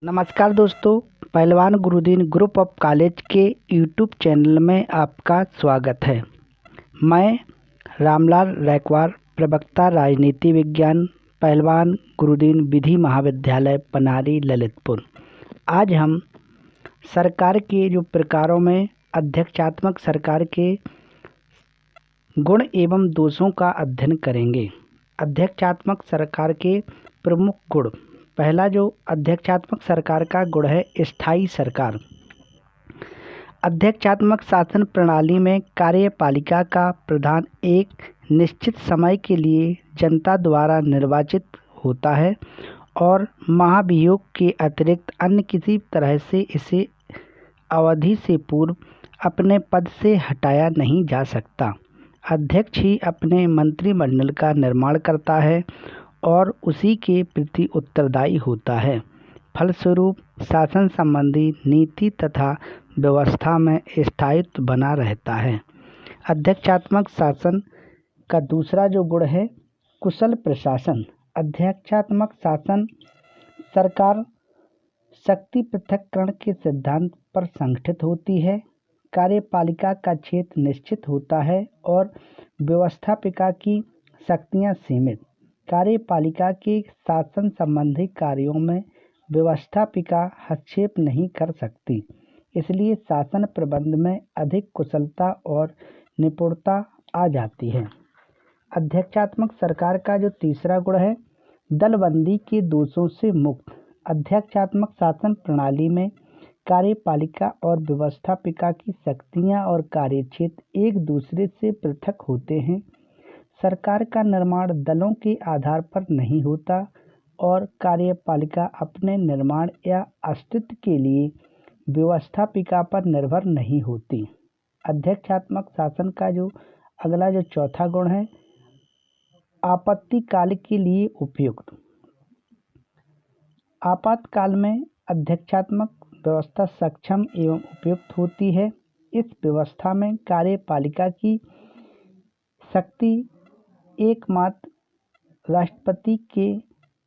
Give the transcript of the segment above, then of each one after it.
नमस्कार दोस्तों, पहलवान गुरुदीन ग्रुप ऑफ कॉलेज के यूट्यूब चैनल में आपका स्वागत है। मैं रामलाल रैकवार, प्रवक्ता राजनीति विज्ञान, पहलवान गुरुदीन विधि महाविद्यालय पनारी ललितपुर। आज हम सरकार के जो प्रकारों में अध्यक्षात्मक सरकार के गुण एवं दोषों का अध्ययन करेंगे। अध्यक्षात्मक सरकार के प्रमुख गुण। पहला जो अध्यक्षात्मक सरकार का गुण है, स्थायी सरकार। अध्यक्षात्मक शासन प्रणाली में कार्यपालिका का प्रधान एक निश्चित समय के लिए जनता द्वारा निर्वाचित होता है और महाभियोग के अतिरिक्त अन्य किसी तरह से इसे अवधि से पूर्व अपने पद से हटाया नहीं जा सकता। अध्यक्ष ही अपने मंत्रिमंडल का निर्माण करता है और उसी के प्रति उत्तरदायी होता है। फलस्वरूप शासन संबंधी नीति तथा व्यवस्था में स्थायित्व बना रहता है। अध्यक्षात्मक शासन का दूसरा जो गुण है, कुशल प्रशासन। अध्यक्षात्मक शासन सरकार शक्ति पृथक्करण के सिद्धांत पर संगठित होती है। कार्यपालिका का क्षेत्र निश्चित होता है और व्यवस्थापिका की शक्तियां सीमित। कार्यपालिका के शासन संबंधी कार्यों में व्यवस्थापिका हस्तक्षेप नहीं कर सकती, इसलिए शासन प्रबंध में अधिक कुशलता और निपुणता आ जाती है। अध्यक्षात्मक सरकार का जो तीसरा गुण है, दलबंदी के दोषों से मुक्त। अध्यक्षात्मक शासन प्रणाली में कार्यपालिका और व्यवस्थापिका की शक्तियां और कार्यक्षेत्र एक दूसरे से पृथक होते हैं। सरकार का निर्माण दलों के आधार पर नहीं होता और कार्यपालिका अपने निर्माण या अस्तित्व के लिए व्यवस्थापिका पर निर्भर नहीं होती। अध्यक्षात्मक शासन का जो अगला जो चौथा गुण है, आपातकाल के लिए उपयुक्त। आपातकाल में अध्यक्षात्मक व्यवस्था सक्षम एवं उपयुक्त होती है। इस व्यवस्था में कार्यपालिका की शक्ति एकमात्र राष्ट्रपति के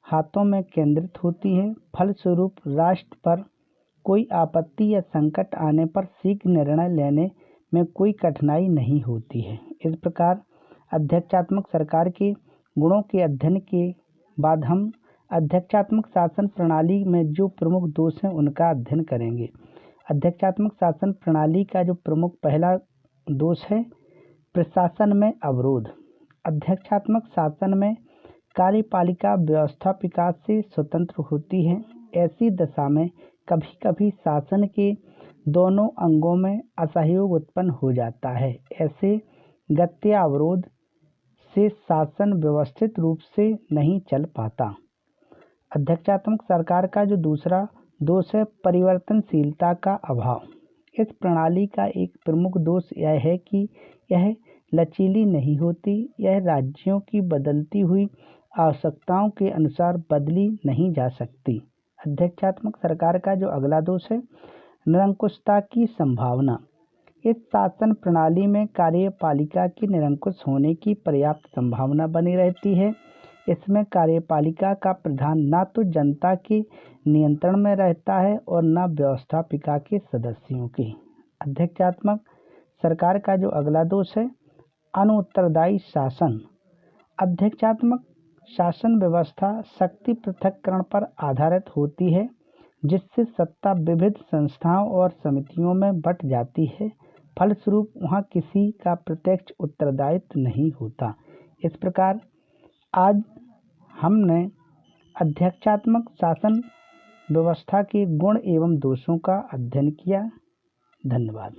हाथों में केंद्रित होती है। फलस्वरूप राष्ट्र पर कोई आपत्ति या संकट आने पर शीघ्र निर्णय लेने में कोई कठिनाई नहीं होती है। इस प्रकार अध्यक्षात्मक सरकार के गुणों के अध्ययन के बाद हम अध्यक्षात्मक शासन प्रणाली में जो प्रमुख दोष हैं उनका अध्ययन करेंगे। अध्यक्षात्मक शासन प्रणाली का जो प्रमुख पहला दोष है, प्रशासन में अवरोध। अध्यक्षात्मक शासन में कार्यपालिका व्यवस्थापिका से स्वतंत्र होती है। ऐसी दशा में कभी कभी शासन के दोनों अंगों में असहयोग उत्पन्न हो जाता है। ऐसे गत्या अवरोध से शासन व्यवस्थित रूप से नहीं चल पाता। अध्यक्षात्मक सरकार का जो दूसरा दोष है, परिवर्तनशीलता का अभाव। इस प्रणाली का एक प्रमुख दोष यह है कि यह लचीली नहीं होती। यह राज्यों की बदलती हुई आवश्यकताओं के अनुसार बदली नहीं जा सकती। अध्यक्षात्मक सरकार का जो अगला दोष है, निरंकुशता की संभावना। इस शासन प्रणाली में कार्यपालिका की निरंकुश होने की पर्याप्त संभावना बनी रहती है। इसमें कार्यपालिका का प्रधान न तो जनता के नियंत्रण में रहता है और न व्यवस्थापिका के सदस्यों के। अध्यक्षात्मक सरकार का जो अगला दोष है, अनुत्तरदायी शासन। अध्यक्षात्मक शासन व्यवस्था शक्ति पृथक्करण पर आधारित होती है, जिससे सत्ता विविध संस्थाओं और समितियों में बंट जाती है। फलस्वरूप वहाँ किसी का प्रत्यक्ष उत्तरदायित्व नहीं होता। इस प्रकार आज हमने अध्यक्षात्मक शासन व्यवस्था के गुण एवं दोषों का अध्ययन किया। धन्यवाद।